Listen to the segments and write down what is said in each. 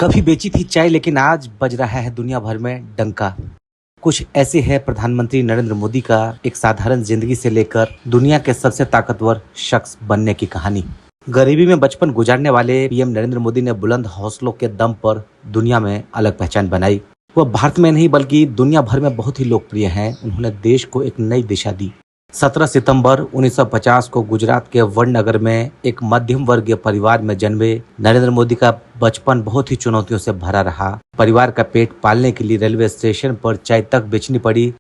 कभी बेची थी चाय लेकिन आज बज रहा है दुनिया भर में डंका। कुछ ऐसे है प्रधानमंत्री नरेंद्र मोदी का एक साधारण जिंदगी से लेकर दुनिया के सबसे ताकतवर शख्स बनने की कहानी। गरीबी में बचपन गुजारने वाले पीएम नरेंद्र मोदी ने बुलंद हौसलों के दम पर दुनिया में अलग पहचान बनाई। वह भारत में नहीं बल्कि दुनिया भर में बहुत ही लोकप्रिय हैं। उन्होंने देश को एक नई दिशा दी। 17 सितंबर 1950 को गुजरात के वडनगर में एक मध्यम वर्गीय परिवार में जन्मे नरेंद्र मोदी का बचपन बहुत ही चुनौतियों से भरा रहा। परिवार का पेट पालने के लिए रेलवे स्टेशन पर चाय तक बेचनी पड़ी,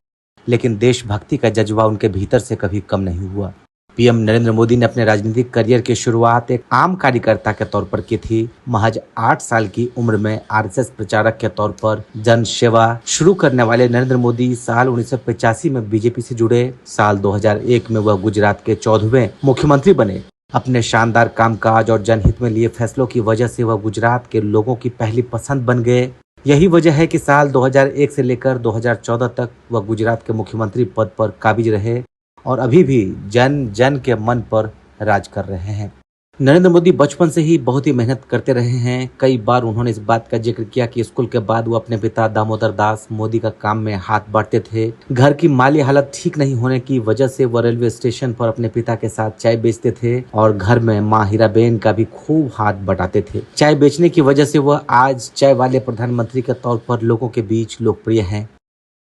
लेकिन देशभक्ति का जज्बा उनके भीतर से कभी कम नहीं हुआ। पीएम नरेंद्र मोदी ने अपने राजनीतिक करियर की शुरुआत एक आम कार्यकर्ता के तौर पर की थी। महज 8 साल की उम्र में आरएसएस प्रचारक के तौर पर जन सेवा शुरू करने वाले नरेंद्र मोदी साल 1985 में बीजेपी से जुड़े। साल 2001 में वह गुजरात के 14वें मुख्यमंत्री बने। अपने शानदार कामकाज और जनहित में लिए फैसलों की वजह से वह गुजरात के लोगों की पहली पसंद बन गए। यही वजह है कि साल 2001 से लेकर 2014 तक वह गुजरात के मुख्यमंत्री पद पर काबिज रहे और अभी भी जन जन के मन पर राज कर रहे हैं। नरेंद्र मोदी बचपन से ही बहुत ही मेहनत करते रहे हैं। कई बार उन्होंने इस बात का जिक्र किया कि स्कूल के बाद वो अपने पिता दामोदर दास मोदी का काम में हाथ बांटते थे। घर की माली हालत ठीक नहीं होने की वजह से वो रेलवे स्टेशन पर अपने पिता के साथ चाय बेचते थे और घर में माँ हीराबेन का भी खूब हाथ बटाते थे। चाय बेचने की वजह से वह आज चाय वाले प्रधानमंत्री के तौर पर लोगों के बीच लोकप्रिय हैं।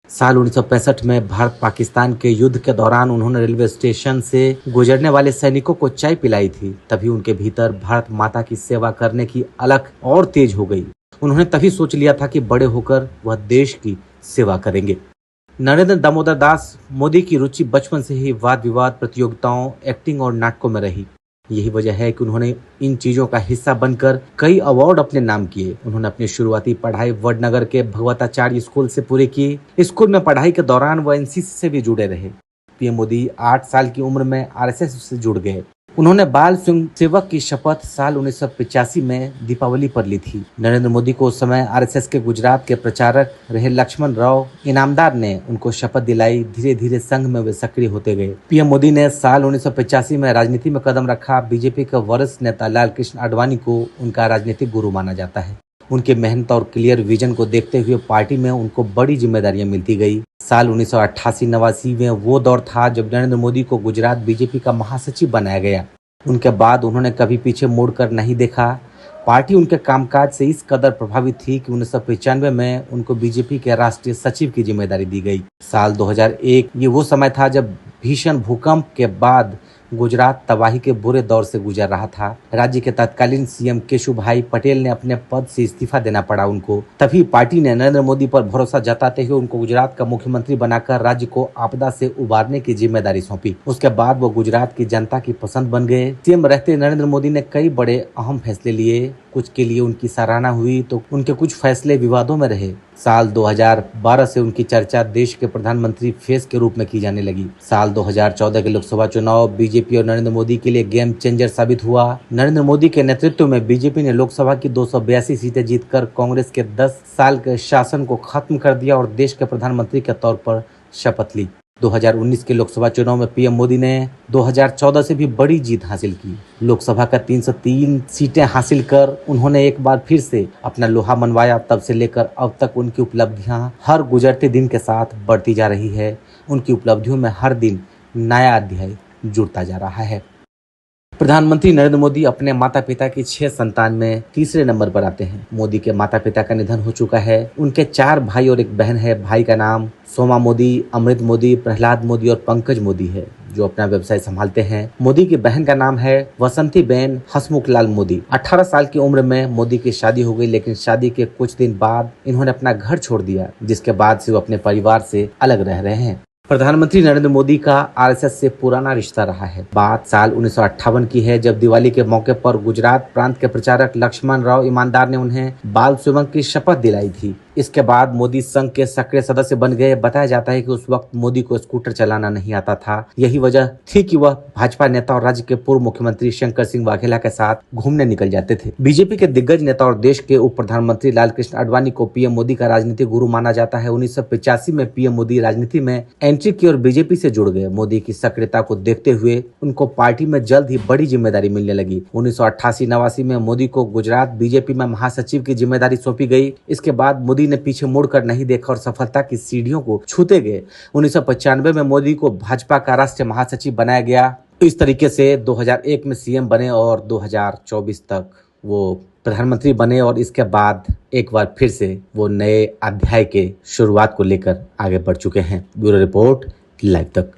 साल 1965 में भारत पाकिस्तान के युद्ध के दौरान उन्होंने रेलवे स्टेशन से गुजरने वाले सैनिकों को चाय पिलाई थी। तभी उनके भीतर भारत माता की सेवा करने की अलख और तेज हो गई। उन्होंने तभी सोच लिया था कि बड़े होकर वह देश की सेवा करेंगे। नरेंद्र दामोदर दास मोदी की रुचि बचपन से ही वाद विवाद प्रतियोगिताओं, एक्टिंग और नाटकों में रही। यही वजह है कि उन्होंने इन चीजों का हिस्सा बनकर कई अवार्ड अपने नाम किए। उन्होंने अपनी शुरुआती पढ़ाई वडनगर के भगवताचार्य स्कूल से पूरी की। स्कूल में पढ़ाई के दौरान वह एनसीसी से भी जुड़े रहे। पीएम मोदी 8 साल की उम्र में आरएसएस से जुड़ गए। उन्होंने बाल स्वयंसेवक की शपथ साल 1985 में दीपावली पर ली थी। नरेंद्र मोदी को उस समय आरएसएस के गुजरात के प्रचारक रहे लक्ष्मण राव इनामदार ने उनको शपथ दिलाई। धीरे धीरे संघ में वे सक्रिय होते गए। पीएम मोदी ने साल 1985 में राजनीति में कदम रखा। बीजेपी के वरिष्ठ नेता लाल कृष्ण आडवाणी को उनका राजनीतिक गुरु माना जाता है। उनके मेहनत और क्लियर विजन को देखते हुए पार्टी में उनको बड़ी जिम्मेदारियां मिलती गई। साल 1988-89 में वो दौर था जब नरेंद्र मोदी को गुजरात बीजेपी का महासचिव बनाया गया। उनके बाद उन्होंने कभी पीछे मुड़कर नहीं देखा। पार्टी उनके कामकाज से इस कदर प्रभावित थी कि 1995 में उनको बीजेपी के राष्ट्रीय सचिव की जिम्मेदारी दी गई। साल 2001 ये वो समय था जब भीषण भूकंप के बाद गुजरात तबाही के बुरे दौर से गुजर रहा था। राज्य के तत्कालीन सीएम केशुभाई पटेल ने अपने पद से इस्तीफा देना पड़ा उनको। तभी पार्टी ने नरेंद्र मोदी पर भरोसा जताते हुए उनको गुजरात का मुख्यमंत्री बनाकर राज्य को आपदा से उबारने की जिम्मेदारी सौंपी। उसके बाद वो गुजरात की जनता की पसंद बन गए। सीएम रहते नरेंद्र मोदी ने कई बड़े अहम फैसले लिए। कुछ के लिए उनकी सराहना हुई तो उनके कुछ फैसले विवादों में रहे। साल 2012 से उनकी चर्चा देश के प्रधानमंत्री फेस के रूप में की जाने लगी। साल 2014 के लोकसभा चुनाव बीजेपी और नरेंद्र मोदी के लिए गेम चेंजर साबित हुआ। नरेंद्र मोदी के नेतृत्व में बीजेपी ने लोकसभा की 282 सीटें जीतकर कांग्रेस के 10 साल के शासन को खत्म कर दिया और देश के प्रधानमंत्री के तौर पर शपथ ली। 2019 के लोकसभा चुनाव में पीएम मोदी ने 2014 से भी बड़ी जीत हासिल की। लोकसभा का 303 सीटें हासिल कर उन्होंने एक बार फिर से अपना लोहा मनवाया। तब से लेकर अब तक उनकी उपलब्धियां हर गुजरते दिन के साथ बढ़ती जा रही है। उनकी उपलब्धियों में हर दिन नया अध्याय जुड़ता जा रहा है। प्रधानमंत्री नरेंद्र मोदी अपने माता पिता की 6 संतान में तीसरे नंबर पर आते हैं। मोदी के माता पिता का निधन हो चुका है। उनके 4 भाई और एक बहन है। भाई का नाम सोमा मोदी, अमृत मोदी, प्रहलाद मोदी और पंकज मोदी है, जो अपना व्यवसाय संभालते हैं। मोदी की बहन का नाम है वसंती बेन हसमुखलाल मोदी। 18 साल की उम्र में मोदी की शादी हो गई, लेकिन शादी के कुछ दिन बाद इन्होंने अपना घर छोड़ दिया, जिसके बाद से वो अपने परिवार से अलग रह रहे हैं। प्रधानमंत्री नरेंद्र मोदी का आरएसएस से पुराना रिश्ता रहा है। बात साल 1958 की है, जब दिवाली के मौके पर गुजरात प्रांत के प्रचारक लक्ष्मण राव ईमानदार ने उन्हें बाल सेवक की शपथ दिलाई थी। इसके बाद मोदी संघ के सक्रिय सदस्य बन गए। बताया जाता है कि उस वक्त मोदी को स्कूटर चलाना नहीं आता था। यही वजह थी कि वह भाजपा नेता और राज्य के पूर्व मुख्यमंत्री शंकर सिंह वाघेला के साथ घूमने निकल जाते थे। बीजेपी के दिग्गज नेता और देश के उप प्रधानमंत्री लालकृष्ण आडवाणी को पीएम मोदी का राजनीतिक गुरु माना जाता है। 1985 में पीएम मोदी राजनीति में एंट्री की और बीजेपी से जुड़ गए। मोदी की सक्रियता को देखते हुए उनको पार्टी में जल्द ही बड़ी जिम्मेदारी मिलने लगी। 1988-89 में मोदी को गुजरात बीजेपी में महासचिव की जिम्मेदारी सौंपी गई। इसके बाद मोदी ने पीछे मुड़कर नहीं देखा और सफलता की सीढ़ियों को छूते गए। 1995 में मोदी को भाजपा का राष्ट्रीय महासचिव बनाया गया। इस तरीके से 2001 में सीएम बने और 2024 तक वो प्रधानमंत्री बने और इसके बाद एक बार फिर से वो नए अध्याय के शुरुआत को लेकर आगे बढ़ चुके हैं। ब्यूरो रिपोर्ट, लाइव तक।